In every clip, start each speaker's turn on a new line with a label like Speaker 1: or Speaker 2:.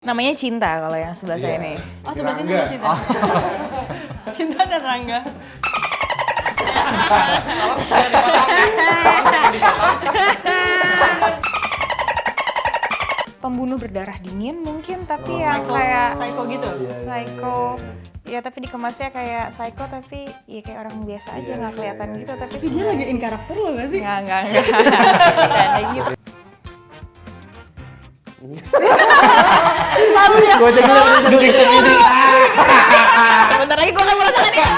Speaker 1: Namanya Cinta kalau yang sebelah saya ini.
Speaker 2: Oh, sebelah sini ada Cinta. Cinta dan Rangga.
Speaker 1: Pembunuh berdarah dingin mungkin, tapi yang kayak
Speaker 2: Psycho gitu?
Speaker 1: Psycho. Ya tapi dikemasnya kayak psycho tapi ya kayak orang biasa aja nggak kelihatan gitu tapi
Speaker 2: Dia lagi in karakter lo gak sih?
Speaker 1: nggak bercanda gitu.
Speaker 2: Lalu dia.
Speaker 3: Gue aja dulu sendiri.
Speaker 1: Bentar lagi gue akan merasakan ya.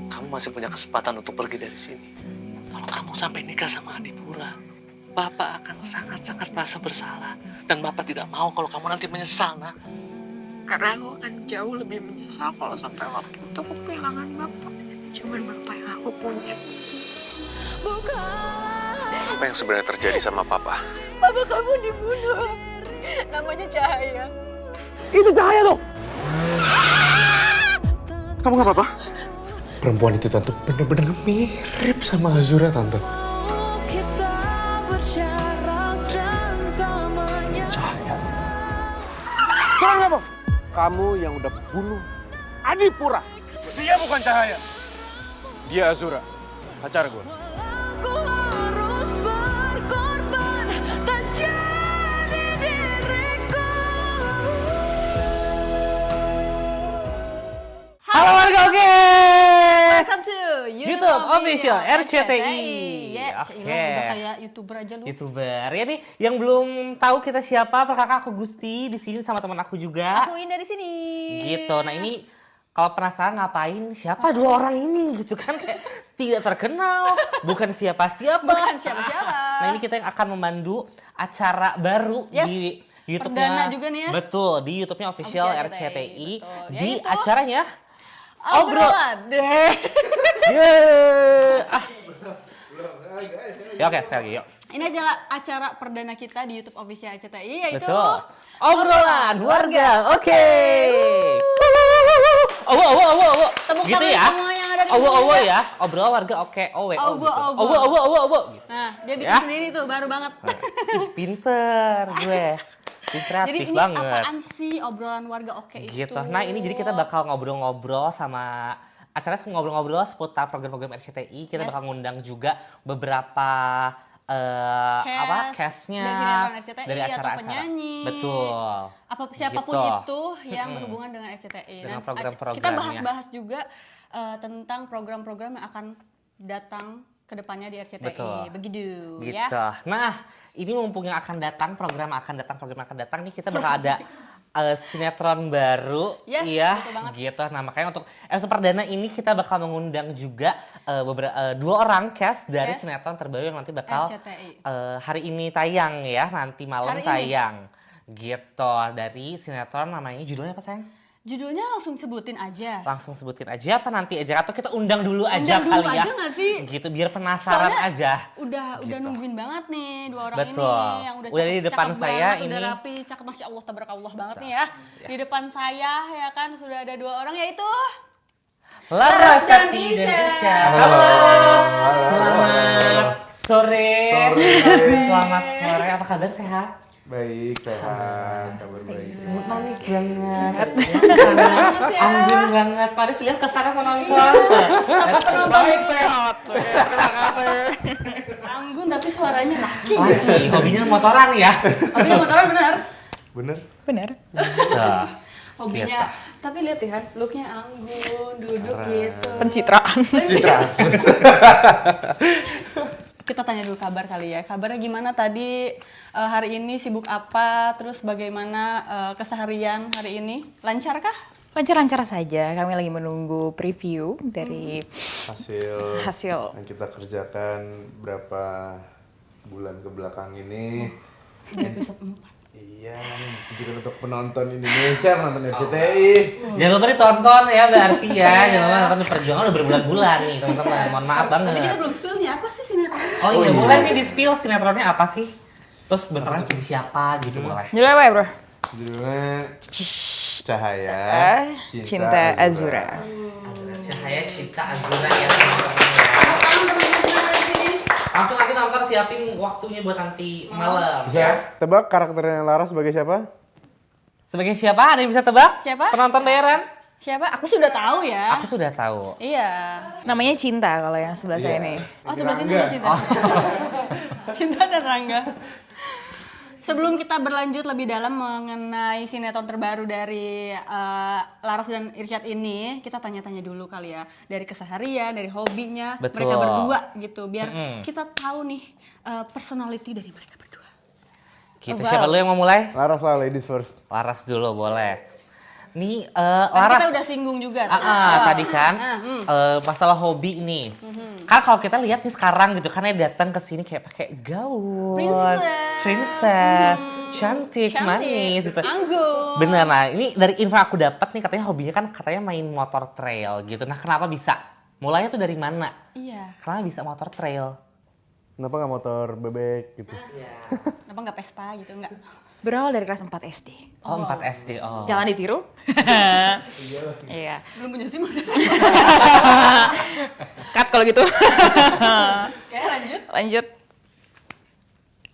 Speaker 3: Kamu masih punya kesempatan untuk pergi dari sini. Kalau kamu sampai nikah sama Adipura, Bapak akan sangat-sangat merasa bersalah. Dan Bapak tidak mau kalau kamu nanti menyesal, nak.
Speaker 4: Karena aku akan jauh lebih menyesal kalau sampai waktu itu aku kehilangan Bapak. Cuman Bapak yang aku punya.
Speaker 3: Apa yang sebenarnya terjadi sama Papa?
Speaker 4: Bapak kamu dibunuh. Namanya Cahaya.
Speaker 3: Itu Cahaya tuh! Kamu gak apa-apa? Perempuan itu, Tante, bener-bener mirip sama Azura, Tante. Cahaya.
Speaker 5: Sekarang apa? Kamu yang udah bunuh Adipura. Dia bukan Cahaya. Dia Azura, pacar gue.
Speaker 3: Halo warga oke!
Speaker 2: Welcome to
Speaker 3: YouTube Official RCTI.
Speaker 2: Ya,
Speaker 3: Oke.
Speaker 2: udah kayak YouTuber aja lu.
Speaker 3: YouTuber. Ya nih, yang belum tahu kita siapa, perkenalkan aku Gusti di sini sama teman aku juga.
Speaker 2: Aku Indah di sini.
Speaker 3: Gitu. Nah, ini kalau penasaran ngapain siapa dua orang ini gitu kan, kayak tidak terkenal, bukan siapa-siapa.
Speaker 2: Bukan siapa-siapa.
Speaker 3: Nah, ini kita yang akan memandu acara baru
Speaker 2: Yes.
Speaker 3: di YouTube-nya.
Speaker 2: Perdana juga nih ya.
Speaker 3: Betul, di YouTube-nya Official
Speaker 2: Official
Speaker 3: RCTI.
Speaker 2: betul.
Speaker 3: Di
Speaker 2: Yaitu
Speaker 3: acaranya
Speaker 2: Obrolan deh.
Speaker 3: Yeay. Ya oke, sekali lagi yuk.
Speaker 2: Ini adalah acara perdana kita di YouTube Official RCTI yaitu
Speaker 3: Betul. Obrolan warga. Oke.
Speaker 2: Tepuk
Speaker 3: Gitu
Speaker 2: tangan
Speaker 3: ya.
Speaker 2: semua yang ada di sini
Speaker 3: Ya. Obrolan warga oke. Owe.
Speaker 2: Owo,
Speaker 3: Gitu.
Speaker 2: owo.
Speaker 3: Owo. Gitu.
Speaker 2: Nah, dia bikin
Speaker 3: Ya.
Speaker 2: sendiri tuh, baru banget.
Speaker 3: Ih, pinter gue.
Speaker 2: Jadi
Speaker 3: Kreatif
Speaker 2: ini
Speaker 3: banget.
Speaker 2: apaan sih obrolan warga oke itu?
Speaker 3: Gitu. Nah, ini jadi kita bakal ngobrol-ngobrol sama acaranya ngobrol-ngobrol seputar program-program RCTI. Kita
Speaker 2: Yes.
Speaker 3: bakal ngundang juga beberapa cast-nya
Speaker 2: dari sinetron RCTI
Speaker 3: dari
Speaker 2: atau
Speaker 3: acara-acara.
Speaker 2: penyanyi.
Speaker 3: Betul.
Speaker 2: Apa siapapun
Speaker 3: Gitu.
Speaker 2: itu yang berhubungan dengan RCTI.
Speaker 3: Dengan
Speaker 2: Nah,
Speaker 3: program-programnya.
Speaker 2: kita bahas-bahas juga tentang program-program yang akan datang ke depannya di RCTI.
Speaker 3: Betul.
Speaker 2: Begitu
Speaker 3: Gitu.
Speaker 2: ya.
Speaker 3: Nah, ini mumpung yang akan datang, program akan datang nih, kita bakal ada sinetron baru.
Speaker 2: Yes,
Speaker 3: iya,
Speaker 2: betul banget.
Speaker 3: gitu. Nah, makanya untuk episode perdana ini kita bakal mengundang juga dua orang cast dari
Speaker 2: Yes.
Speaker 3: sinetron terbaru yang nanti bakal
Speaker 2: RCTI.
Speaker 3: hari ini tayang ya, nanti malam
Speaker 2: Hari ini.
Speaker 3: tayang. Gitu, dari sinetron namanya judulnya apa, sayang?
Speaker 2: Judulnya langsung sebutin aja.
Speaker 3: Langsung sebutin aja apa nanti aja, atau kita undang dulu aja
Speaker 2: Undang dulu
Speaker 3: kali ya?
Speaker 2: aja nggak sih?
Speaker 3: Gitu, biar penasaran
Speaker 2: Soalnya
Speaker 3: aja.
Speaker 2: Udah
Speaker 3: Gitu.
Speaker 2: nungguin banget nih dua orang
Speaker 3: Betul.
Speaker 2: ini yang udah
Speaker 3: Udah di depan
Speaker 2: cakep
Speaker 3: saya
Speaker 2: banget,
Speaker 3: ini.
Speaker 2: udah rapi, cakep, masya Allah, tabarakallah banget nih ya. Di depan saya ya kan sudah ada dua orang yaitu
Speaker 3: Laras
Speaker 2: dan
Speaker 3: Sakti
Speaker 2: Isya.
Speaker 3: dan Isya.
Speaker 5: Halo.
Speaker 3: Selamat sore. Selamat sore. Apa kabar, sehat?
Speaker 5: Baik, sehat, kabar baik.
Speaker 3: Manis banget. Anggun banget. Paris lihat kesana menonton.
Speaker 5: Baik, sehat. Terima kasih.
Speaker 2: Anggun tapi suaranya laki.
Speaker 3: Lagi, hobinya motoran ya.
Speaker 2: Hobinya motoran benar.
Speaker 5: Bener?
Speaker 1: Benar.
Speaker 3: Nah,
Speaker 2: Hobinya. Tapi lihat ya, looknya Anggun, duduk gitu.
Speaker 1: Pencitraan.
Speaker 2: Kita tanya dulu kabar kali ya. Kabarnya gimana tadi hari ini, sibuk apa? Terus bagaimana keseharian hari ini? Lancarkah?
Speaker 1: Lancar-lancar saja. Kami lagi menunggu preview dari hasil.
Speaker 5: yang kita kerjakan berapa bulan ke belakang ini.
Speaker 2: Episode 4.
Speaker 5: Iya, juga untuk penonton Indonesia, penonton RCTI.
Speaker 3: jangan lupa ditonton ya berarti ya. Jangan lupa nonton Perjuangan udah berbulan-bulan nih teman-teman. Mohon maaf
Speaker 2: Tapi kita
Speaker 3: banget.
Speaker 2: belum spill nih, apa sih sinetronnya?
Speaker 3: Oh iya, boleh nih di spill sinetronnya apa sih? Terus beneran jadi siapa gitu boleh.
Speaker 1: Judulnya apa ya, Bro?
Speaker 5: Judulnya Cahaya,
Speaker 1: Cinta Azura.
Speaker 3: Cahaya Cinta Azura ya.
Speaker 2: Tolong teman-teman di sini.
Speaker 6: nonton siapin waktunya buat nanti malam.
Speaker 5: Bisa tebak karakternya Laras sebagai siapa?
Speaker 6: Sebagai siapa? Ada yang bisa tebak?
Speaker 2: Siapa?
Speaker 6: Penonton bayaran?
Speaker 2: Siapa? Aku sudah tahu ya.
Speaker 6: Aku sudah tahu.
Speaker 2: Iya.
Speaker 1: Namanya Cinta kalau yang sebelah saya nih.
Speaker 2: Oh, sebelah sini ada Cinta. Cinta dan Rangga. Sebelum kita berlanjut lebih dalam mengenai sinetron terbaru dari Laras dan Irsyad ini, kita tanya-tanya dulu kali ya. Dari keseharian, dari hobinya,
Speaker 6: Betul.
Speaker 2: mereka berdua gitu. Biar kita tahu nih personality dari mereka berdua.
Speaker 6: Gitu, siapa dulu yang mau mulai?
Speaker 5: Laras lah, ladies first.
Speaker 6: Laras dulu boleh. Nih,
Speaker 2: Tadi
Speaker 6: Laras.
Speaker 2: kita udah singgung juga.
Speaker 6: Tadi kan masalah hobi nih. Kan kalau kita lihat nih sekarang gitu kan dia datang ke sini kayak pakai gaun, princess, cantik, manis gitu.
Speaker 2: Anggun.
Speaker 6: Bener, nah ini dari info aku dapat nih katanya hobinya kan katanya main motor trail gitu. Nah kenapa bisa? Mulainya tuh dari mana?
Speaker 2: Iya.
Speaker 6: Kenapa bisa motor trail?
Speaker 5: Kenapa nggak motor bebek gitu?
Speaker 2: Kenapa nggak Vespa gitu? Enggak.
Speaker 1: Berawal dari kelas 4 SD.
Speaker 6: Oh, 4 SD. Oh.
Speaker 1: Jangan ditiru. Iya.
Speaker 2: Belum punya SIM udah.
Speaker 1: Cut kalau gitu.
Speaker 2: Oke, lanjut.
Speaker 1: Lanjut.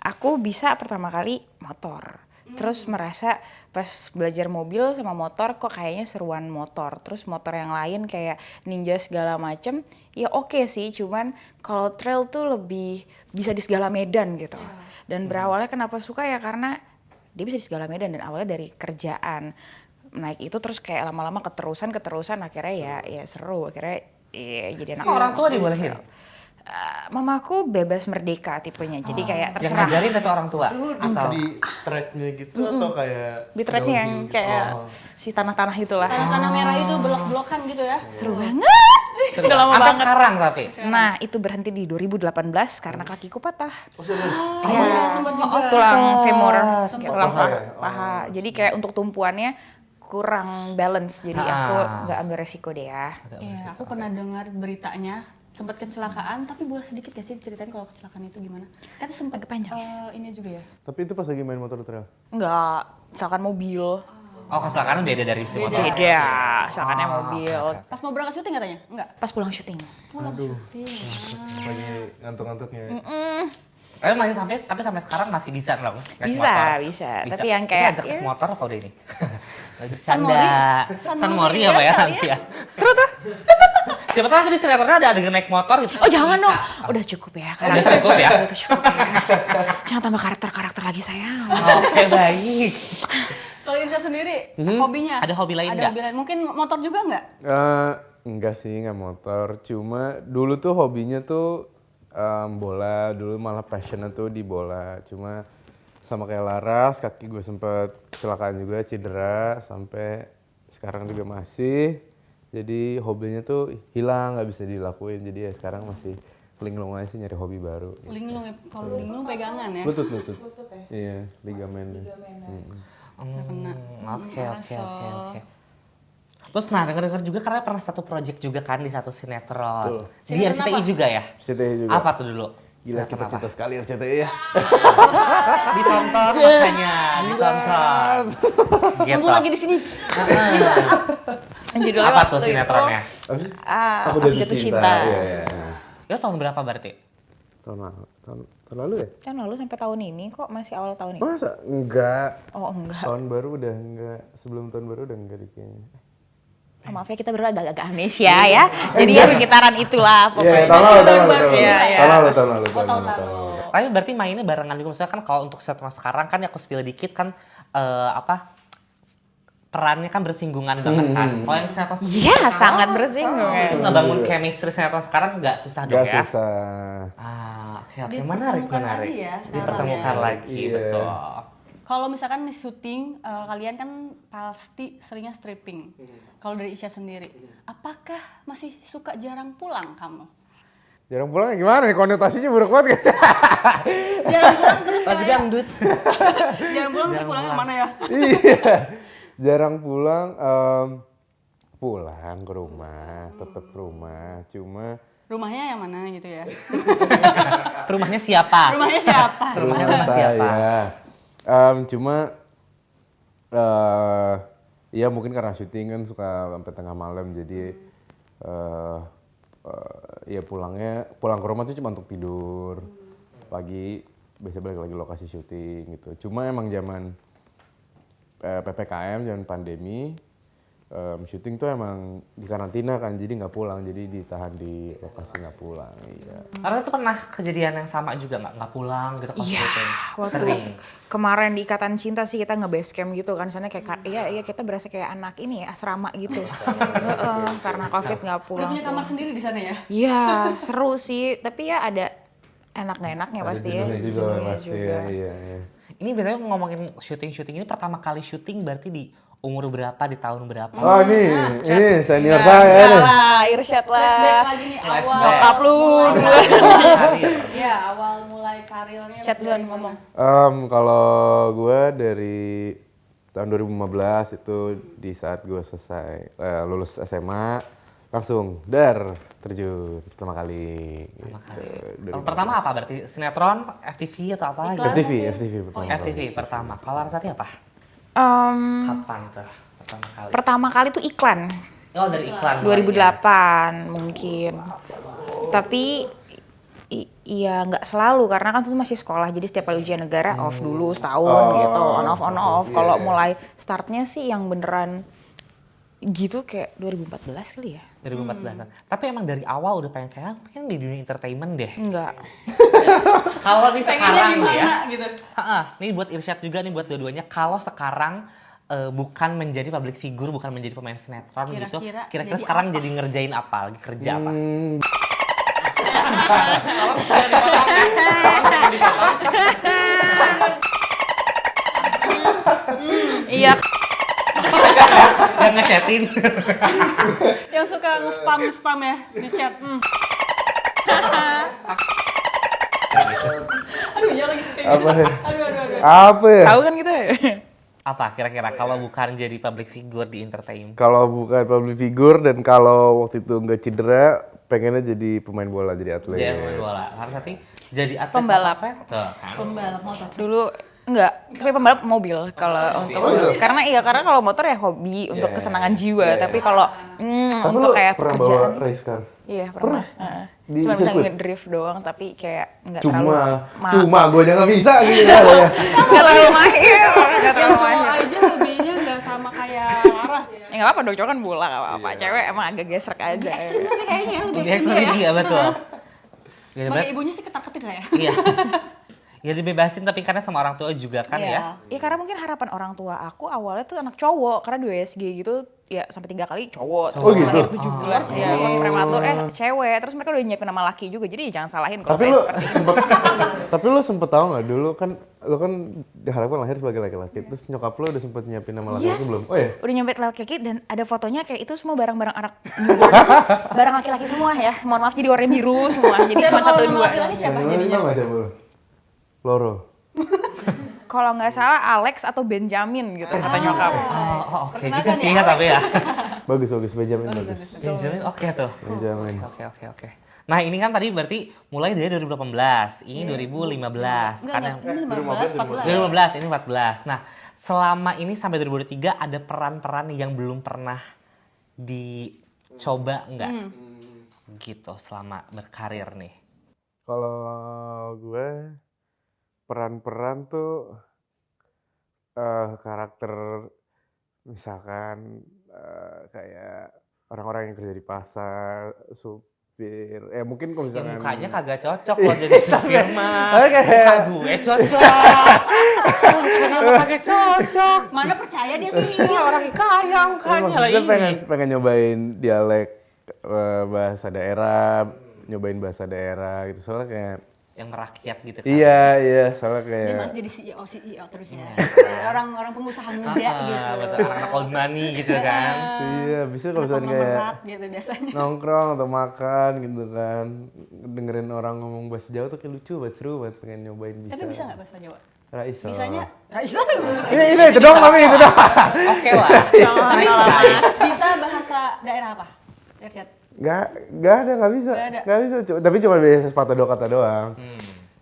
Speaker 1: Aku bisa pertama kali motor. Terus merasa pas belajar mobil sama motor kok kayaknya seruan motor. Terus motor yang lain kayak Ninja segala macem, ya oke sih. Cuman kalau trail tuh lebih bisa di segala medan gitu. Dan berawalnya kenapa suka ya karena dia bisa di segala medan dan awalnya dari kerjaan. Naik itu terus kayak lama-lama keterusan akhirnya ya seru. Akhirnya ya jadi anak
Speaker 6: Orang tua
Speaker 1: motor
Speaker 6: dibolehin?
Speaker 1: trail. Mamaku bebas merdeka tipenya, jadi kayak
Speaker 6: Yang
Speaker 1: terserah.
Speaker 6: ngajarin tapi orang tua? Atau?
Speaker 7: Di tracknya gitu atau kayak
Speaker 1: Di tracknya yang
Speaker 7: downhill gitu?
Speaker 1: kayak si tanah-tanah itulah.
Speaker 2: Tanah-tanah merah itu blok-blokan gitu ya.
Speaker 1: Seru banget. Udah lama
Speaker 6: Sampai
Speaker 1: banget.
Speaker 6: sekarang tapi?
Speaker 1: Nah, itu berhenti di 2018 karena kakiku patah.
Speaker 2: Iya, sempat juga.
Speaker 1: Tulang femur,
Speaker 2: Sempat.
Speaker 1: kayak tulang
Speaker 7: Paha ya?
Speaker 1: paha. Jadi kayak untuk tumpuannya kurang balance. Jadi aku
Speaker 6: Ah.
Speaker 1: nggak ambil resiko deh ya.
Speaker 2: Iya, aku pernah dengar beritanya sempat kecelakaan, tapi boleh sedikit gak sih ceritain kalau kecelakaan itu gimana? Kan sempat
Speaker 1: Agak panjang
Speaker 2: ini juga ya.
Speaker 5: Tapi itu pas lagi main motor trail.
Speaker 1: Nggak, misalkan mobil.
Speaker 6: Oh, kecelakaan beda dari si motor?
Speaker 1: Beda, misalkannya mobil.
Speaker 2: Pas mau berangkat syuting katanya? Enggak.
Speaker 1: Pas pulang syuting.
Speaker 7: Aduh, lagi ngantuk-ngantuknya ya.
Speaker 6: Tapi sampai sekarang masih bisa dong naik
Speaker 1: Bisa,
Speaker 6: motor?
Speaker 1: bisa. Tapi yang kayak,
Speaker 6: Ini ajak naik
Speaker 1: ya.
Speaker 6: motor apa udah ini? Lagi
Speaker 2: San Mori.
Speaker 6: bercanda. San Mori apa ya nanti ya?
Speaker 1: Seru tuh.
Speaker 6: Siapa tahu nanti di sinetronnya ada adegan naik motor gitu.
Speaker 1: Oh jangan
Speaker 6: Bisa.
Speaker 1: dong, udah cukup ya.
Speaker 6: Udah cukup ya?
Speaker 1: Udah cukup ya. Jangan tambah karakter-karakter lagi sayang.
Speaker 6: Oke, baik.
Speaker 2: Kalau Irsa sendiri, hobinya?
Speaker 6: Ada hobi lain
Speaker 2: Ada
Speaker 6: nggak?
Speaker 2: hobi lain. Mungkin motor juga nggak?
Speaker 5: Enggak sih, nggak motor. Cuma dulu tuh hobinya tuh bola. Dulu malah passionnya tuh di bola. Cuma sama kayak Laras, kaki gue sempet kecelakaan juga, cedera. Sampai sekarang juga masih. Jadi hobinya tuh hilang, nggak bisa dilakuin. Jadi ya sekarang masih linglung aja sih nyari hobi baru.
Speaker 2: Linglung ya, kalau linglung pegangan ya.
Speaker 5: Lutut. Iya, ligamen.
Speaker 6: Oke. Terus nah denger-denger juga karena pernah satu project juga kan di satu sinetron. Di
Speaker 2: Sinetron
Speaker 6: RCTI
Speaker 2: apa?
Speaker 6: juga ya?
Speaker 5: RCTI juga.
Speaker 6: Apa tuh dulu?
Speaker 5: Gila,
Speaker 6: Sinetron
Speaker 5: kita
Speaker 6: apa?
Speaker 5: cinta sekali RCTI ya.
Speaker 6: Ditonton makanya, ditonton. Gitu.
Speaker 2: Mumpung lagi di sini.
Speaker 1: Judulnya
Speaker 6: Apa
Speaker 1: waktu
Speaker 6: tuh
Speaker 1: itu,
Speaker 6: sinetronnya?
Speaker 1: Aku Jatuh Cinta.
Speaker 5: Iya.
Speaker 6: Itu tahun berapa berarti?
Speaker 5: Tahun lalu ya?
Speaker 1: Kan lalu sampai tahun ini kok masih awal tahun ini.
Speaker 5: Masa? Enggak.
Speaker 1: Oh enggak.
Speaker 5: Tahun baru udah enggak. Sebelum tahun baru udah enggak kayaknya.
Speaker 1: Oh, maaf ya kita berdua agak amnesia ya. Jadi ya sekitaran itulah
Speaker 5: Iya,
Speaker 1: pokoknya.
Speaker 5: tahun lalu.
Speaker 1: Iya, iya.
Speaker 5: Tahun lalu.
Speaker 6: Tapi berarti mainnya barengan juga. Maksudnya kan kalau untuk sinetron sekarang kan ya aku spill dikit kan perannya kan bersinggungan banget kan. Kalau yang sinetron
Speaker 1: Iya, sangat bersinggung ya.
Speaker 6: itu ngebangun chemistry sinetron sekarang nggak susah dong
Speaker 5: Enggak
Speaker 6: ya?
Speaker 5: susah.
Speaker 6: Oke, menarik.
Speaker 2: Dipertemukan lagi ya sekarang
Speaker 6: Dipertemukan
Speaker 2: ya.
Speaker 6: lagi,
Speaker 5: Iya.
Speaker 6: betul.
Speaker 2: Kalau misalkan nih syuting, kalian kan pasti seringnya stripping. Kalau dari Isya sendiri, apakah masih suka jarang pulang kamu?
Speaker 5: Jarang pulang gimana nih? Konotasinya buruk banget kan?
Speaker 2: Jarang pulang terus
Speaker 6: Lagi
Speaker 2: kayak
Speaker 6: dangdut.
Speaker 2: jarang pulang terus pulangnya kemana ya?
Speaker 5: Iya. Jarang pulang. Pulang ke rumah. Tetap rumah. Cuma
Speaker 2: Rumahnya yang mana gitu ya?
Speaker 6: Rumahnya siapa?
Speaker 2: Rumahnya siapa?
Speaker 6: Rumahnya rumah siapa?
Speaker 5: saya. Cuma ya mungkin karena syuting kan suka sampai tengah malam jadi ya pulang ke rumah tuh cuma untuk tidur. pagi biasa balik lagi lokasi syuting gitu. Cuma emang zaman PPKM, zaman pandemi, syuting tuh emang di karantina kan, jadi nggak pulang, jadi ditahan di lokasi nggak pulang. Iya.
Speaker 6: Karena itu pernah kejadian yang sama juga nggak pulang gitu pas
Speaker 1: Iya,
Speaker 6: syuting.
Speaker 1: waktu
Speaker 6: Sering.
Speaker 1: kemarin di Ikatan Cinta sih kita nge-base camp gitu kan, sana kayak iya kita berasa kayak anak ini ya, asrama gitu. Heeh, karena Covid nggak
Speaker 2: Udah
Speaker 1: pulang.
Speaker 2: punya kamar sendiri di sana ya?
Speaker 1: Iya, seru sih, tapi ya ada enak nggak enaknya
Speaker 5: Ada
Speaker 1: pasti ya.
Speaker 5: jenuhnya juga
Speaker 1: jenuhnya
Speaker 5: pasti
Speaker 1: juga.
Speaker 5: ya, iya.
Speaker 6: Ini biasanya ngomongin syuting ini pertama kali syuting berarti di umur berapa, di tahun berapa?
Speaker 5: Oh ini senior saya nih.
Speaker 1: Lah, Irsyad
Speaker 2: Flashback
Speaker 1: lah.
Speaker 2: lagi nih awal.
Speaker 6: Flashback.
Speaker 1: lu
Speaker 6: Karir.
Speaker 2: Iya, awal mulai karirnya.
Speaker 1: Chat duluan
Speaker 2: dari
Speaker 1: ngomong.
Speaker 5: Kalau gue dari tahun 2015 itu di saat gue selesai lulus SMA langsung terjun pertama kali. Gitu.
Speaker 6: Pertama apa berarti? Sinetron, FTV atau apa? gitu?
Speaker 5: FTV pertama.
Speaker 6: FTV pertama. Kalau Larasati apa? Kapan tuh pertama kali?
Speaker 1: Pertama kali tuh iklan.
Speaker 6: Oh dari iklan.
Speaker 1: 2008 mungkin. Tapi iya nggak selalu karena kan itu masih sekolah, jadi setiap kali ujian negara off dulu setahun gitu, on off. Kalau mulai startnya sih yang beneran gitu kayak 2014 kali ya.
Speaker 6: 2014. Tapi emang dari awal udah pengen di dunia entertainment deh.
Speaker 1: Enggak.
Speaker 6: Kalau di sekarang nih ya.
Speaker 2: gitu.
Speaker 6: Nih buat Irsyad juga nih buat dua-duanya. Kalau sekarang bukan menjadi public figure, bukan menjadi pemain sinetron gitu. Kira-kira
Speaker 2: jadi
Speaker 6: sekarang jadi ngerjain apa? Lagi kerja apa?
Speaker 1: Iya.
Speaker 6: Yang ngechatin.
Speaker 2: Yang suka nge-spam ya di chat. Aduh, ya lagi kayak
Speaker 5: Apa ya?
Speaker 2: Aduh.
Speaker 5: Apa ya?
Speaker 1: Tahu kan kita ya?
Speaker 6: Apa kira-kira kalau bukan jadi public figure di entertain?
Speaker 5: Kalau bukan public figure dan kalau waktu itu nggak cedera, pengennya jadi pemain bola, jadi atlet.
Speaker 6: Jadi pemain bola. Larasati jadi atlet
Speaker 1: Pembalap.
Speaker 6: apa? Tuh kan.
Speaker 2: pembalap motor.
Speaker 1: Dulu enggak, tapi pembalap mobil kalau untuk karena kalau motor ya hobi untuk kesenangan jiwa, tapi kalau
Speaker 5: Tapi
Speaker 1: untuk
Speaker 5: lu
Speaker 1: kayak
Speaker 5: pernah
Speaker 1: pekerjaan
Speaker 5: bawa race car?
Speaker 1: iya pernah. Heeh.
Speaker 5: Di
Speaker 1: Cuma bisa
Speaker 5: sirkuit?
Speaker 1: ngedrift doang, tapi kayak nggak terlalu
Speaker 5: Cuma gue aja nggak bisa gitu ya.
Speaker 1: nggak terlalu mahir, nggak
Speaker 2: Yang
Speaker 1: terlalu
Speaker 2: cowok
Speaker 1: mahir.
Speaker 2: aja hobinya nggak sama kayak Laras ya.
Speaker 1: Ya nggak apa-apa dong, cowok kan bola nggak apa-apa. Cewek emang agak gesrek aja.
Speaker 2: Tapi kayaknya lebih
Speaker 6: Lebih ekstrim ya betul. Ya,
Speaker 2: Bagi ibunya sih ketar-ketir lah ya.
Speaker 6: Iya. Ya dibebasin tapi karena sama orang tua juga kan ya.
Speaker 1: Iya karena mungkin harapan orang tua aku awalnya tuh anak cowok, karena di USG gitu ya sampai 3 kali cowok,
Speaker 5: Oh, gitu?
Speaker 1: lahir 7 bulan ya prematur cewek, terus mereka udah nyiapin nama laki juga, jadi jangan salahin kalau
Speaker 5: Tapi
Speaker 1: saya
Speaker 5: lu
Speaker 1: seperti itu.
Speaker 5: tapi lu sempet tahu nggak dulu kan lu kan diharapkan lahir sebagai laki-laki, terus nyokap lu udah sempet nyiapin nama laki-laki belum? Oh ya.
Speaker 1: Udah nyampe laki-laki dan ada fotonya kayak itu semua barang-barang anak barang laki-laki semua ya, mohon maaf jadi warna biru semua, jadi cuma 1 2
Speaker 2: Siapa
Speaker 5: Yang
Speaker 2: jadinya?
Speaker 5: nggak siapa lu? Loro.
Speaker 1: kalau nggak salah Alex atau Benjamin gitu kata nyokap.
Speaker 6: Oh, oke juga sih ya tapi ya.
Speaker 5: Bagus Benjamin bagus.
Speaker 6: Benjamin oke tuh.
Speaker 5: Benjamin.
Speaker 6: Oke. Nah ini kan tadi berarti mulai dari 2018, ini 2015. Karena
Speaker 2: Ini 15, 14.
Speaker 6: 2015, ini 14. Nah selama ini sampai 2023 ada peran-peran yang belum pernah dicoba nggak? Gitu selama berkarir nih.
Speaker 5: Kalau gue peran-peran tuh karakter misalkan kayak orang-orang yang kerja di pasar, supir, mungkin kalau
Speaker 6: Ya
Speaker 5: misalkan
Speaker 6: mukanya kagak cocok loh jadi supir mah.
Speaker 5: Tapi kayak-
Speaker 6: Muka gue cocok. Kenapa kagak cocok?
Speaker 2: Mana percaya dia sih?
Speaker 6: Ini orang kaya mukanya lah
Speaker 5: maksudnya
Speaker 6: ini.
Speaker 5: pengen nyobain dialek bahasa daerah, nyobain bahasa daerah gitu, soalnya kayak
Speaker 6: Yang merakyat gitu kan.
Speaker 5: iya soalnya
Speaker 2: Dia
Speaker 5: kayak
Speaker 2: masih jadi CEO terus ya. Orang pengusaha muda gitu.
Speaker 6: Betul, anak old money gitu kan.
Speaker 5: iya bisa kalau misalnya kayak
Speaker 2: Memerat gitu biasanya.
Speaker 5: nongkrong atau makan gitu kan, dengerin orang ngomong bahasa Jawa tuh kayak lucu banget, seru banget, pengen nyobain bisa.
Speaker 2: Tapi bisa nggak bahasa Jawa?
Speaker 5: Raisa.
Speaker 2: Bisanya Raisa
Speaker 5: Ini itu dong kami itu dong.
Speaker 6: Oke lah.
Speaker 1: Jangan salah.
Speaker 2: bisa bahasa daerah apa? Irsyad.
Speaker 5: Nggak ada, nggak bisa.
Speaker 2: Nggak ada.
Speaker 5: Nggak bisa, tapi cuma biasa sepatah dua kata doang.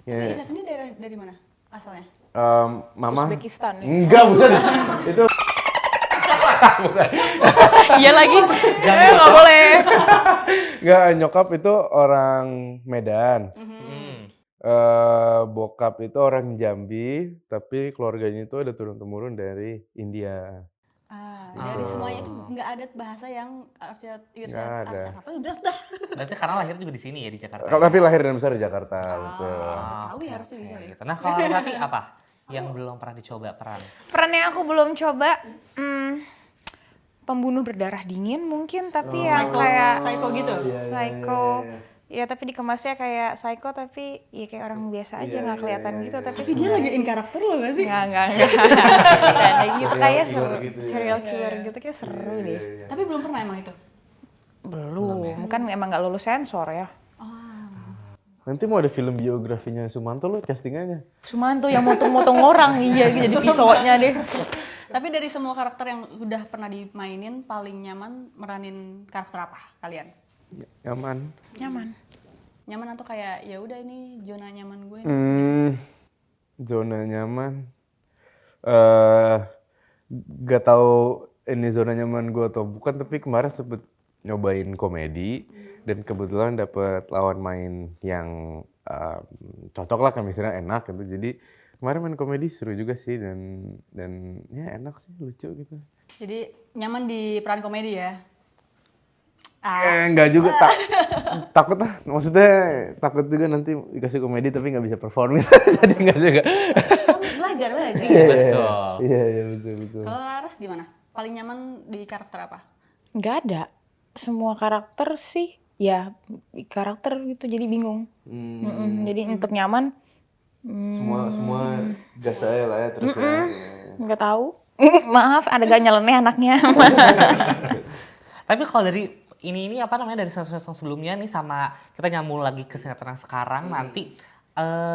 Speaker 5: Ya.
Speaker 2: Irsyad sendiri dari mana asalnya?
Speaker 5: Mama.
Speaker 1: Uzbekistan ya.
Speaker 5: Enggak, bukan. Itu
Speaker 1: Iya lagi. Nggak boleh.
Speaker 5: enggak, nyokap itu orang Medan. bokap itu orang Jambi, tapi keluarganya itu ada turun-temurun dari India.
Speaker 2: Dari semuanya itu nggak ada bahasa yang
Speaker 5: Nggak ada.
Speaker 2: apa udah dah.
Speaker 6: Berarti karena lahir juga di sini ya di Jakarta.
Speaker 5: Tapi lahir dan besar di Jakarta, betul.
Speaker 2: Tahu ya harusnya bisa deh.
Speaker 6: Gitu. Nah kalau Rati apa yang belum pernah dicoba peran?
Speaker 1: Peran yang aku belum coba, pembunuh berdarah dingin mungkin, tapi yang kayak
Speaker 2: Psycho gitu.
Speaker 1: psycho. Ya tapi dikemasnya kayak psycho tapi ya kayak orang biasa aja nggak kelihatan gitu tapi
Speaker 2: Dia lagi in karakter loh gak sih?
Speaker 1: nggak bercanda gitu kayak seru serial killer gitu kayak seru deh.
Speaker 2: Tapi belum pernah emang itu.
Speaker 1: Belum kan emang nggak lulus sensor ya.
Speaker 5: Nanti mau ada film biografinya Sumanto lo castingannya.
Speaker 1: Sumanto yang motong-motong orang iya jadi pisaunya deh.
Speaker 2: Tapi dari semua karakter yang sudah pernah dimainin paling nyaman meranin karakter apa kalian?
Speaker 5: Nyaman.
Speaker 2: Nyaman atau kayak ya udah ini zona nyaman gue.
Speaker 5: Zona nyaman. Gak tahu ini zona nyaman gue atau bukan, tapi kemarin sempet nyobain komedi dan kebetulan dapet lawan main yang cocok lah, kan misalnya enak gitu. Jadi kemarin main komedi seru juga sih dan ya enak sih, lucu gitu.
Speaker 2: Jadi nyaman di peran komedi ya.
Speaker 5: Enggak juga, takut lah. Maksudnya takut juga nanti dikasih komedi tapi nggak bisa perform gitu. Jadi enggak juga.
Speaker 2: Belajar.
Speaker 6: Betul.
Speaker 5: Iya betul.
Speaker 2: Kalau Laras gimana? Paling nyaman di karakter apa?
Speaker 1: Nggak ada. Semua karakter sih ya karakter gitu jadi bingung. Jadi untuk nyaman
Speaker 5: Semua gas saya lah ya terus ya.
Speaker 1: nggak tahu. Maaf ada gak nyeleneh anaknya.
Speaker 6: Tapi kalau dari ini apa namanya dari sinetron sebelumnya nih sama kita nyambung lagi ke sinetron yang sekarang nanti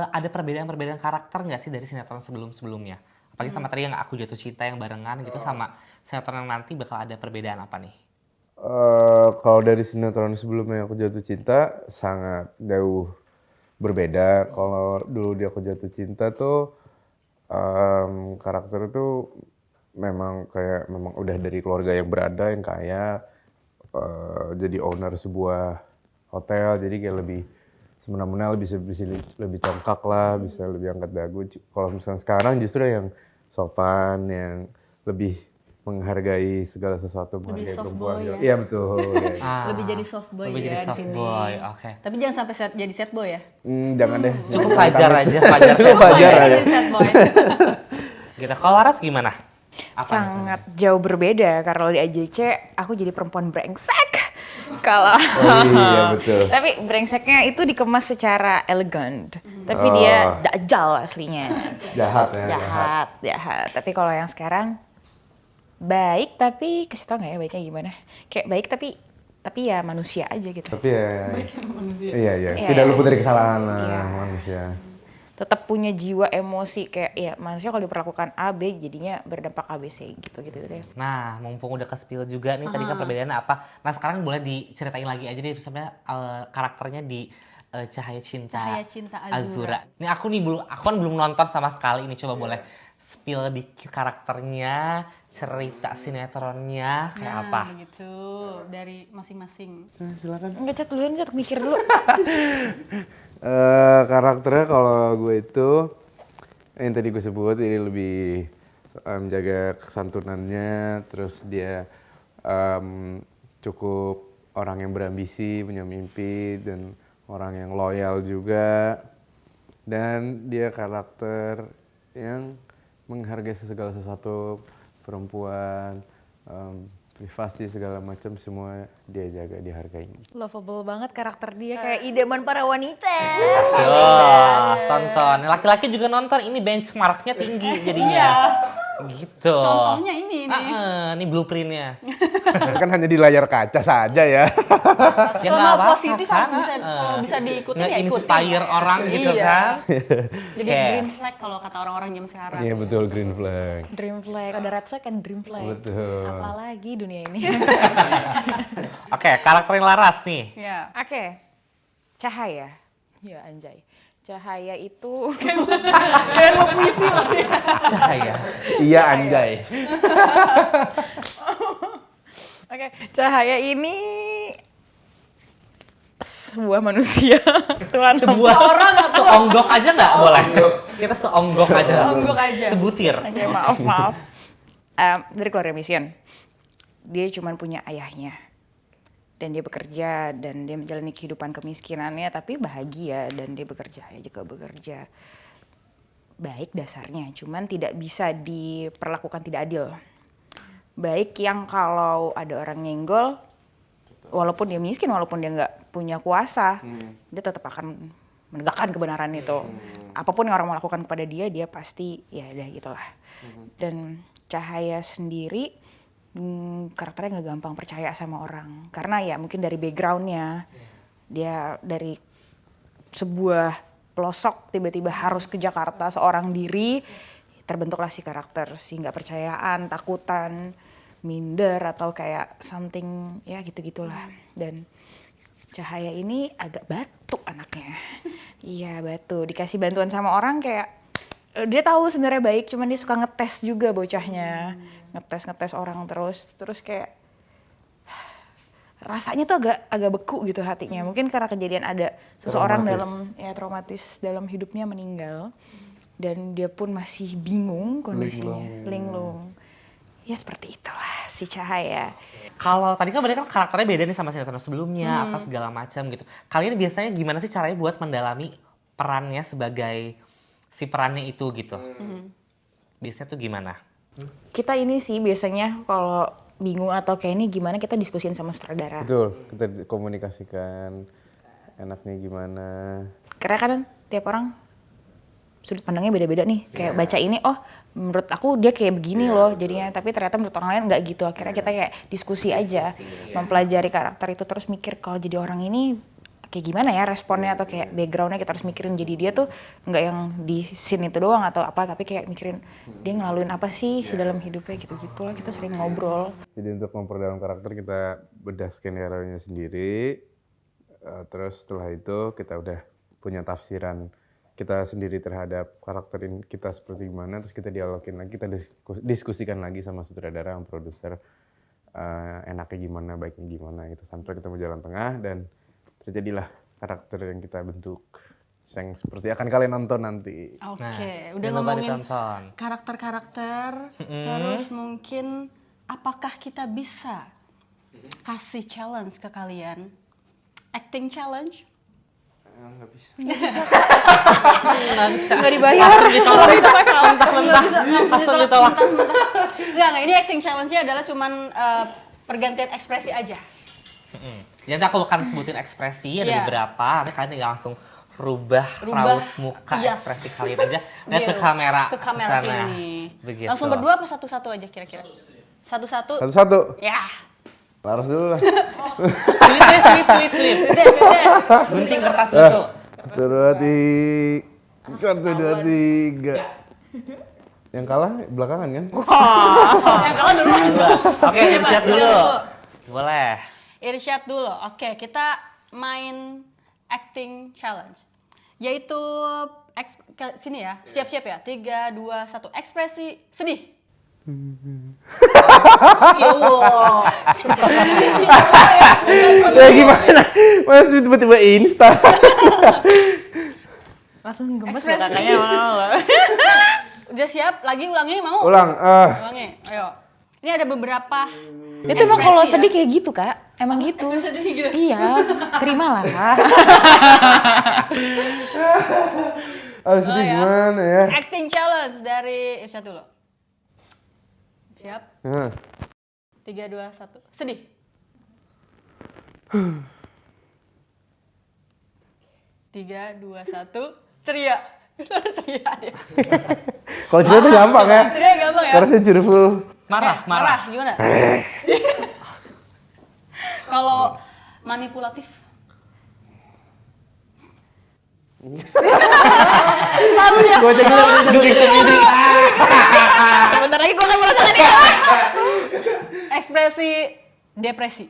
Speaker 6: ada perbedaan karakter nggak sih dari sinetron sebelumnya? Apalagi sama tadi yang Aku Jatuh Cinta yang barengan gitu sama sinetron yang nanti bakal ada perbedaan apa nih?
Speaker 5: Kalau dari sinetron sebelumnya Aku Jatuh Cinta sangat jauh berbeda. Kalau dulu di Aku Jatuh Cinta tuh karakter itu memang udah dari keluarga yang berada yang kaya, jadi owner sebuah hotel, jadi kayak lebih semena-mena, lebih congkak lah, bisa lebih angkat dagu. Kalau misalnya sekarang justru yang sopan, yang lebih menghargai segala sesuatu, menghargai
Speaker 2: soft
Speaker 5: perempuan.
Speaker 2: boy ya?
Speaker 5: Iya betul.
Speaker 2: Lebih jadi soft boy
Speaker 6: Lebih
Speaker 2: ya
Speaker 6: jadi
Speaker 2: di
Speaker 6: soft
Speaker 2: sini.
Speaker 6: boy, oke.
Speaker 2: Tapi jangan sampai jadi sad boy ya.
Speaker 5: Jangan deh.
Speaker 6: Cukup Fajar aja, Fajar.
Speaker 5: Fajar aja.
Speaker 2: Jadi sad boy.
Speaker 6: Gitu. Kalau Laras gimana? Apa
Speaker 1: Sangat jauh berbeda karena di AJC aku jadi perempuan brengsek. Kalau
Speaker 5: Iya betul.
Speaker 1: tapi brengseknya itu dikemas secara elegan. Tapi dia dajal aslinya.
Speaker 5: Jahat ya.
Speaker 1: Jahat. Tapi kalau yang sekarang baik tapi kasih tau nggak ya baiknya gimana? Kayak baik tapi ya manusia aja gitu.
Speaker 5: Tapi ya. Iya.
Speaker 1: Iya,
Speaker 5: Tidak
Speaker 1: iya.
Speaker 5: luput dari kesalahan lah
Speaker 1: Iya.
Speaker 5: manusia.
Speaker 1: Tetap punya jiwa emosi kayak ya manusia kalau diperlakukan A B jadinya berdampak ABC gitu deh.
Speaker 6: Nah, mumpung udah ke-spill juga nih tadi kan perbedaannya apa. Nah, sekarang boleh diceritain lagi aja deh sebenarnya karakternya di Cahaya Cinta Azura. Ini aku kan belum nonton sama sekali. Ini coba boleh spill dikit karakternya, cerita sinetronnya kayak apa.
Speaker 2: Begitu dari masing-masing.
Speaker 5: Silakan.
Speaker 1: Enggak Cat duluan Cat mikir dulu.
Speaker 5: Karakternya kalau gue itu yang tadi gue sebut ini lebih menjaga kesantunannya, terus dia cukup orang yang berambisi, punya mimpi, dan orang yang loyal juga, dan dia karakter yang menghargai segala sesuatu, perempuan, privasi segala macam semua dia jaga, dihargai.
Speaker 1: Lovable banget karakter dia kayak idaman para wanita.
Speaker 6: Tonton. Laki-laki juga nonton. Ini benchmarknya tinggi jadinya. Gitu.
Speaker 2: Contohnya ini nih.
Speaker 6: Ini blueprintnya.
Speaker 5: Kan hanya di layar kaca saja ya.
Speaker 6: Ya
Speaker 2: Sama
Speaker 6: nggak apa-apa,
Speaker 2: positif
Speaker 6: kan?
Speaker 2: harus bisa kalau bisa diikutin ya ikutin.
Speaker 6: Nge-inspire orang gitu
Speaker 2: Iya.
Speaker 6: kan.
Speaker 2: Jadi
Speaker 6: Kayak-
Speaker 2: green flag kalau kata orang-orang zaman sekarang.
Speaker 5: Iya betul, green flag.
Speaker 1: Dream flag, ada red flag kan dream flag.
Speaker 5: Betul.
Speaker 1: Apalagi dunia ini.
Speaker 6: Oke, karakter yang Laras nih.
Speaker 2: Ya.
Speaker 1: Oke. Cahaya. Ya anjay. Cahaya itu
Speaker 6: Cahaya.
Speaker 5: Iya anjay.
Speaker 1: Oke, Cahaya ini sebuah manusia. Tuhan
Speaker 6: Sebuah orang seonggok aja nggak boleh? Kita seonggok aja.
Speaker 2: Seonggok aja.
Speaker 6: Sebutir.
Speaker 1: Oke, maaf. Dari keluarga miskin. Dia cuma punya ayahnya. Dan dia bekerja dan dia menjalani kehidupan kemiskinannya tapi bahagia dan dia bekerja, ayah juga bekerja. Baik dasarnya, cuman tidak bisa diperlakukan tidak adil. Baik yang kalau ada orang nyenggol, walaupun dia miskin, walaupun dia nggak punya kuasa, dia tetap akan menegakkan kebenaran itu. Apapun yang orang mau lakukan kepada dia, dia pasti ya udah gitulah. Dan Cahaya sendiri karakternya nggak gampang percaya sama orang, karena ya mungkin dari backgroundnya, dia dari sebuah pelosok tiba-tiba harus ke Jakarta seorang diri, terbentuklah si karakter, si nggak percayaan, takutan, minder atau kayak something ya gitu-gitulah. Dan Cahaya ini agak batu anaknya. Iya batu, dikasih bantuan sama orang kayak dia tahu sebenarnya baik, cuman dia suka ngetes juga bocahnya, ngetes orang terus kayak rasanya tuh agak beku gitu hatinya. Mungkin karena kejadian ada seseorang dalam ya traumatis dalam hidupnya meninggal dan dia pun masih bingung kondisinya, linglung. Ya seperti itulah si Cahaya.
Speaker 6: Kalau tadi kan berarti kan karakternya beda nih sama sinetron sebelumnya, apa segala macam gitu. Kalian biasanya gimana sih caranya buat mendalami perannya sebagai si perannya itu gitu? Biasanya tuh gimana?
Speaker 1: Kita ini sih biasanya kalau bingung atau kayak ini gimana kita diskusin sama sutradara.
Speaker 5: Betul, kita komunikasikan enaknya gimana.
Speaker 1: Karena kan tiap orang sudut pandangnya beda-beda nih. Kayak baca ini, oh menurut aku dia kayak begini loh jadinya. Tapi ternyata menurut orang lain nggak gitu. Akhirnya kita kayak diskusi aja. Mempelajari karakter itu terus mikir kalau jadi orang ini kayak gimana ya responnya atau kayak backgroundnya kita harus mikirin. Jadi dia tuh nggak yang di scene itu doang atau apa. Tapi kayak mikirin dia ngelaluin apa sih dalam hidupnya gitu-gitu lah. Kita sering ngobrol.
Speaker 5: Jadi untuk memperdalam karakter kita bedah skenario-nya sendiri. Terus setelah itu kita udah punya tafsiran kita sendiri terhadap karakter kita seperti gimana, terus kita dialogin lagi, kita diskusikan lagi sama sutradara, sama produser, enaknya gimana, baiknya gimana gitu, sampai ketemu jalan tengah dan terjadilah karakter yang kita bentuk, yang seperti akan kalian nonton nanti.
Speaker 2: Oke, udah
Speaker 6: jangan lupa
Speaker 2: ngomongin
Speaker 6: ditonton.
Speaker 2: karakter-karakter, terus mungkin apakah kita bisa kasih challenge ke kalian? Acting challenge?
Speaker 7: Nggak bisa.
Speaker 6: Nggak bisa.
Speaker 1: Nggak dibayar.
Speaker 2: Nggak bisa masalah. Nggak bisa,
Speaker 6: Langsung ditolak.
Speaker 2: Enggak, ini acting challenge-nya adalah cuman pergantian ekspresi aja.
Speaker 6: Jadi aku akan sebutin ekspresi, ada beberapa, nanti kalian tinggal langsung rubah raut muka
Speaker 2: yes.
Speaker 6: ekspresi kalian aja, lihat ke
Speaker 2: kamera
Speaker 6: sana.
Speaker 2: sini.
Speaker 6: Begitu.
Speaker 2: Langsung berdua apa satu-satu aja kira-kira? Satu-satu.
Speaker 5: Satu-satu.
Speaker 2: Ya.
Speaker 5: Laras dulu lah.
Speaker 6: Sweet. Gunting kertas dulu.
Speaker 5: 1, 2, 3. Yang kalah belakangan kan?
Speaker 2: Yang kalah dulu.
Speaker 6: Oke, Irsyad dulu. Boleh.
Speaker 2: Irsyad dulu. Oke, kita main acting challenge. Yaitu sini ya. Siap-siap ya. 3, 2, 1. Ekspresi sedih.
Speaker 5: Ya gimana? Masih tiba-tiba instan.
Speaker 1: Langsung gemes
Speaker 2: Ekspresi.
Speaker 1: ya kakaknya.
Speaker 2: Udah siap? Lagi ulangi mau?
Speaker 5: Ulang.
Speaker 2: Ulangi. Ayo. Ini ada beberapa
Speaker 1: Itu emang kalau
Speaker 2: ekspresi
Speaker 1: sedih kayak gitu kak, emang gitu.
Speaker 2: ekspresi sedih gitu.
Speaker 1: Iya, terimalah.
Speaker 5: Aduh sedih gimana ya?
Speaker 2: Acting challenge dari Irsyad dulu. Siap? 3, 2, 1. Sedih. Tiga, 2, 1. Ceria. Ceria dia.
Speaker 5: Kalau cerita tuh gampang ya.
Speaker 2: Ceria gampang ya?
Speaker 5: Karena saya cheerful.
Speaker 6: Marah.
Speaker 2: Gimana? Kalau manipulatif. Malu dia.
Speaker 5: Gue cek dulu.
Speaker 2: Bentar lagi gue akan merasakan dia. Ekspresi depresi.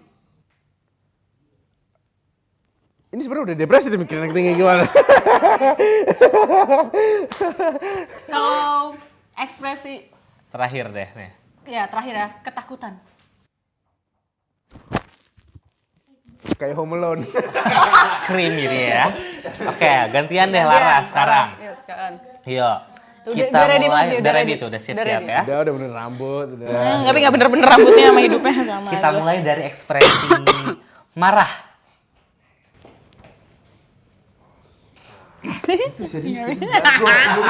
Speaker 5: Ini sebenarnya udah depresi tuh mikirin actingnya gimana.
Speaker 2: Kalau ekspresi,
Speaker 6: Terakhir deh nih.
Speaker 2: ya terakhir ya, ketakutan.
Speaker 5: Kayak Home Alone.
Speaker 6: Scream gitu ya. Oke, gantian deh Laras sekarang.
Speaker 2: Iya, sekarang.
Speaker 6: Yuk.
Speaker 2: Udah-
Speaker 6: Kita
Speaker 2: udah ready
Speaker 6: mulai,
Speaker 2: banget nih,
Speaker 6: udah ready tuh, udah siap-siap ya.
Speaker 5: Udah bener rambut, udah.
Speaker 1: Tapi nggak bener-bener rambutnya sama hidupnya sama
Speaker 6: Kita
Speaker 1: aja.
Speaker 6: mulai dari ekspresi marah.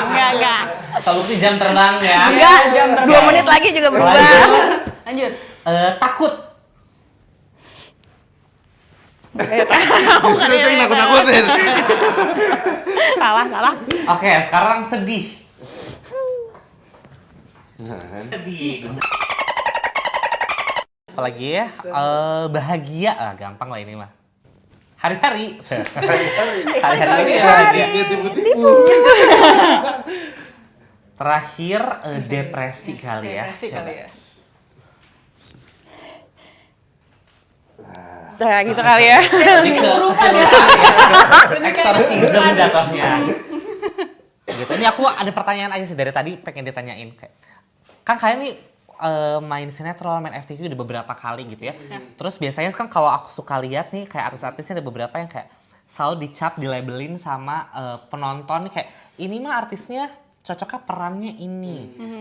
Speaker 1: Enggak.
Speaker 6: Solusi jam terbang ya.
Speaker 1: Enggak, 2 menit lagi juga berubah.
Speaker 2: Lanjut.
Speaker 6: Takut.
Speaker 5: Justru itu yang nakut-nakutin.
Speaker 1: Salah.
Speaker 6: Oke, sekarang sedih. Sedih. Apalagi ya? Bahagia. Gampang lah ini mah. Hari-hari. Hari-hari ini bahagia. Terakhir depresi kali ya.
Speaker 2: Depresi kali ya.
Speaker 1: Nah, gitu kali ya.
Speaker 6: Lebih ke keseluruhan ya. Exorcism jatuhnya. Gitu. Ini aku ada pertanyaan aja sih dari tadi pengen ditanyain kayak. Kan kalian nih main sinetron, main FTV udah beberapa kali gitu ya. Terus biasanya kan kalau aku suka lihat nih kayak artis-artisnya ada beberapa yang kayak selalu dicap, dilabelin sama penonton kayak ini mah artisnya cocoknya perannya ini.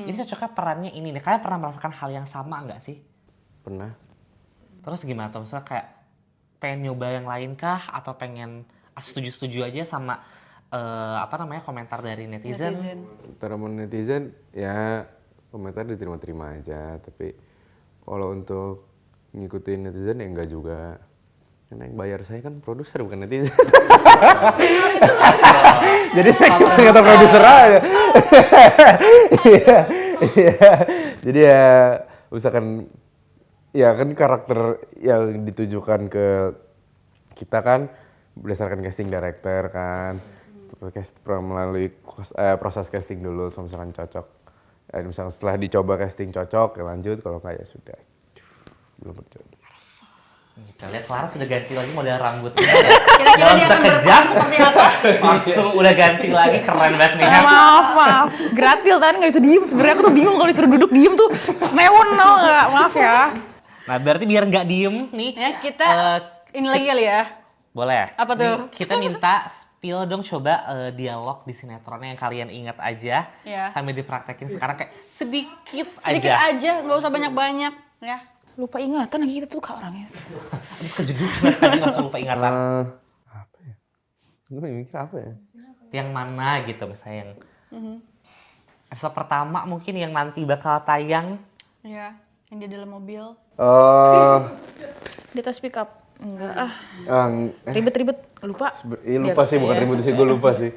Speaker 6: Ini cocoknya perannya ini. Kalian pernah merasakan hal yang sama nggak sih?
Speaker 5: Pernah.
Speaker 6: Terus gimana tuh? Misalnya kayak pengen nyoba yang lain kah? Atau pengen setuju-setuju aja sama komentar dari netizen?
Speaker 5: Teman netizen ya komentar diterima-terima aja, tapi kalau untuk ngikutin netizen ya enggak juga. Karena yang bayar saya kan produser bukan netizen. Jadi saya kata produser aja. Iya. Jadi ya usahakan ya kan karakter yang ditujukan ke kita kan berdasarkan casting director kan. Melalui proses casting dulu, so misalkan cocok. Misalkan setelah dicoba casting cocok, ya lanjut. Kalau enggak ya sudah. Belum berjodoh.
Speaker 6: Kita lihat Clara sudah ganti lagi model rambutnya.
Speaker 2: Kira-kira
Speaker 6: Dalam
Speaker 2: dia akan
Speaker 6: sekejap
Speaker 2: berperan seperti apa?
Speaker 6: langsung udah ganti lagi, keren banget nih.
Speaker 1: Maaf. Gratil kan nggak bisa diem. Sebenarnya aku tuh bingung kalau disuruh duduk diem tuh senewan tau nggak? Maaf ya.
Speaker 6: Nah berarti biar nggak diem nih.
Speaker 2: Ya, kita ini lagi kali ya.
Speaker 6: Boleh.
Speaker 2: Apa tuh?
Speaker 6: Nih, kita minta spill dong coba dialog di sinetronnya yang kalian ingat aja.
Speaker 2: Ya.
Speaker 6: Sambil dipraktekin sekarang kayak sedikit
Speaker 2: Sedikit
Speaker 6: aja.
Speaker 2: aja, nggak usah banyak-banyak ya.
Speaker 1: Lupa ingatan lagi kita tuh kak orangnya.
Speaker 6: Aduh kejeduk tadi langsung lupa ingatan.
Speaker 5: Apa ya? Gue mikir apa ya?
Speaker 6: Yang mana gitu misalnya yang episode pertama mungkin yang nanti bakal tayang.
Speaker 2: Ya, yang di dalam mobil.
Speaker 1: Di atas pick up. Enggak ribet-ribet. Lupa.
Speaker 5: Lupa sih, bukan ribut sih, gue lupa sih.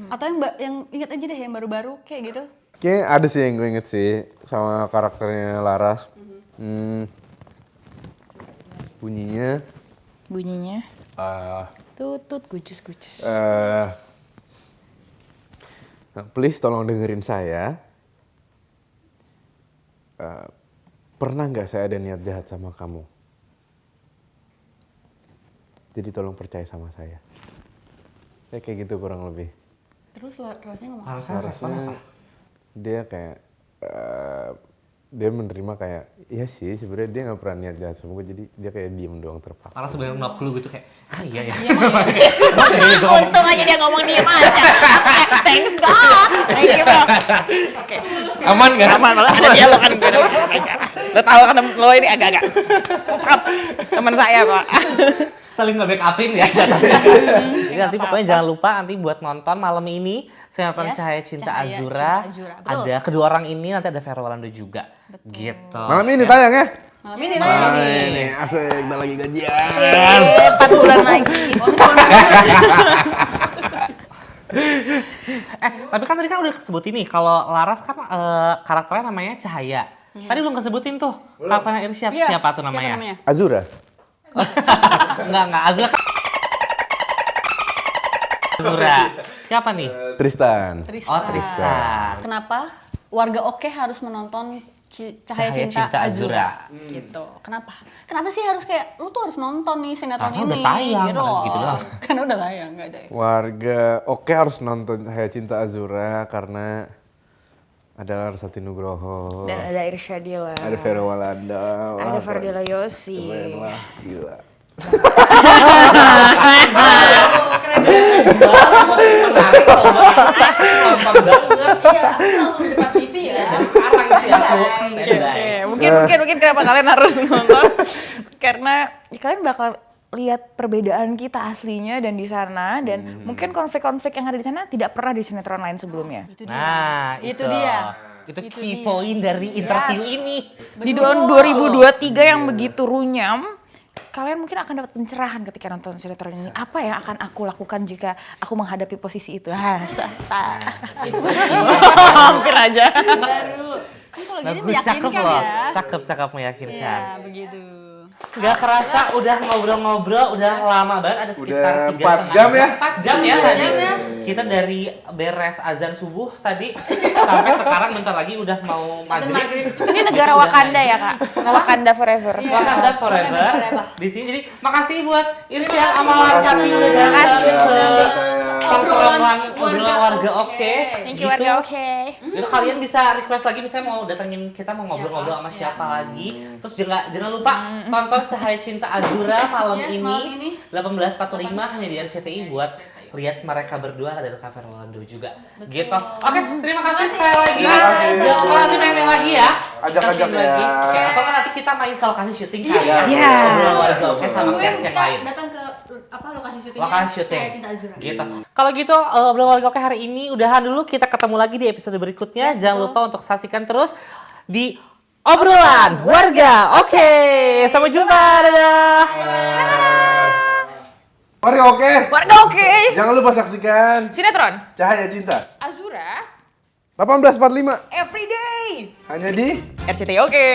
Speaker 2: Atau yang ingat aja deh yang baru-baru kayak gitu.
Speaker 5: Kayaknya ada sih yang gue inget sih sama karakternya Laras. Bunyinya
Speaker 1: tutut gucus.
Speaker 5: Nah, please tolong dengerin saya. Pernah nggak saya ada niat jahat sama kamu? Jadi tolong percaya sama saya. Ya kayak gitu kurang lebih.
Speaker 2: Terus rasanya ngomong
Speaker 5: Harusnya dia kayak dia menerima kayak iya sih sebenarnya dia nggak pernah niat jahat sama gue, jadi dia kayak diem doang terpaksa.
Speaker 6: Karena sebenarnya menolak dulu gitu kayak iya ya.
Speaker 1: Untung aja dia ngomong diem aja. Thanks God. Thank you bro. Oke.
Speaker 5: Aman kan?
Speaker 1: Aman malah ada dialog kan gue udah bicara. Lo tau kan lo ini agak-agak cakep teman saya pak.
Speaker 6: Saling nge-backupin ya Jadi nanti pokoknya jangan lupa nanti buat nonton malam ini sinetron
Speaker 2: Yes,
Speaker 6: Cahaya Cinta
Speaker 2: Cahaya
Speaker 6: Azura.
Speaker 2: Cinta Azura, betul.
Speaker 6: Ada kedua orang ini, nanti ada Vero Walando juga. Gitu.
Speaker 5: Malam ini tayang ya?
Speaker 2: malam ini tayang.
Speaker 5: Ini asik, kita lagi gajian.
Speaker 1: 4 bulan lagi.
Speaker 6: Tapi kan tadi kan udah kesebut ini kalau Laras kan karakternya namanya Cahaya. Tadi belum kesebutin tuh karakternya Irsyad.
Speaker 2: Iya,
Speaker 6: Siapa tuh namanya?
Speaker 5: Azura.
Speaker 6: Enggak Azura. Azura. Siapa nih?
Speaker 5: Tristan.
Speaker 6: Oh Tristan.
Speaker 2: Kenapa warga Oke harus menonton Cahaya Cinta Azura? Gitu. Kenapa? Kenapa sih harus kayak lu tuh harus nonton nih sinetron
Speaker 6: Karena
Speaker 2: ini?
Speaker 6: udah tayang,
Speaker 2: gitu loh.
Speaker 6: gitu doang.
Speaker 2: Karena udah tayang, nggak ada.
Speaker 5: Warga Oke harus nonton Cahaya Cinta Azura karena ada Larasati Nugroho.
Speaker 1: Dan ada Irsyadila.
Speaker 5: Ada Vero Walanda.
Speaker 1: Ada Fardila Yosi.
Speaker 5: Keren lah, gila.
Speaker 6: Menarik kalau gampang banget.
Speaker 2: Iya, aku langsung di depan TV ya.
Speaker 6: Dari sekarang sih aku
Speaker 1: Oke, mungkin kenapa kalian harus nonton? Karena ya, kalian bakal lihat perbedaan kita aslinya dan di sana dan mungkin konflik-konflik yang ada di sana tidak pernah di sinetron lain sebelumnya.
Speaker 6: Nah,
Speaker 2: Itu dia.
Speaker 6: Itu key point dari interview ini.
Speaker 1: Di tahun 2023 yang begitu runyam, kalian mungkin akan dapat pencerahan ketika nonton sinetron ini. Apa yang akan aku lakukan jika aku menghadapi posisi itu? Hampir aja.
Speaker 2: Baru. Ini kalau gini
Speaker 6: Bagus, cakep
Speaker 2: meyakinkan
Speaker 6: loh.
Speaker 2: ya.
Speaker 6: Cakep meyakinkan.
Speaker 2: Iya, begitu.
Speaker 6: Gak kerasa udah ngobrol-ngobrol, udah lama banget, ada sekitar
Speaker 5: Udah
Speaker 6: 3,5
Speaker 5: 4 jam ya?
Speaker 6: 4 jam ya tadi. Kita dari beres azan subuh tadi sampai sekarang bentar lagi udah mau maghrib.
Speaker 1: Ini negara Wakanda ya kak? Wakanda forever.
Speaker 6: Wakanda forever. Di sini jadi makasih buat Irsyad sama Larkati udah datang
Speaker 1: Makasih.
Speaker 6: ke obrolan warga oke.
Speaker 1: Thank you warga oke.
Speaker 6: Itu kalian bisa request lagi misalnya mau datengin kita mau ngobrol-ngobrol sama siapa lagi. Terus jangan lupa tonton Cahaya Cinta Azura malam
Speaker 2: malam
Speaker 6: ini 18.45 hanya di RCTI buat lihat mereka berdua dan Cafe Rolando juga. Gitu. Oke, terima kasih sekali lagi. Jangan lupa nanti main lagi ya.
Speaker 5: Ajak-ajak
Speaker 6: Kasih lagi.
Speaker 5: ya.
Speaker 6: Oke, atau kan nanti kita main ke lokasi syuting kali.
Speaker 1: Iya.
Speaker 6: Ngobrol warga oke sama
Speaker 2: Tungguin
Speaker 6: cast yang
Speaker 2: kita
Speaker 6: lain.
Speaker 2: datang ke lokasi syutingnya.
Speaker 6: Lokasi syuting.
Speaker 2: Cahaya Cinta Azura.
Speaker 6: Gitu. Kalau gitu obrolan warga oke hari ini udahan dulu, kita ketemu lagi di episode berikutnya. Jangan lupa untuk saksikan terus di obrolan warga oke. Sampai jumpa. Dadah.
Speaker 5: Warga oke.
Speaker 1: Warga oke.
Speaker 5: Jangan lupa saksikan
Speaker 1: Sinetron
Speaker 5: Cahaya Cinta
Speaker 1: Azura
Speaker 5: 18.45
Speaker 1: every day.
Speaker 5: hanya di
Speaker 1: RCTI oke.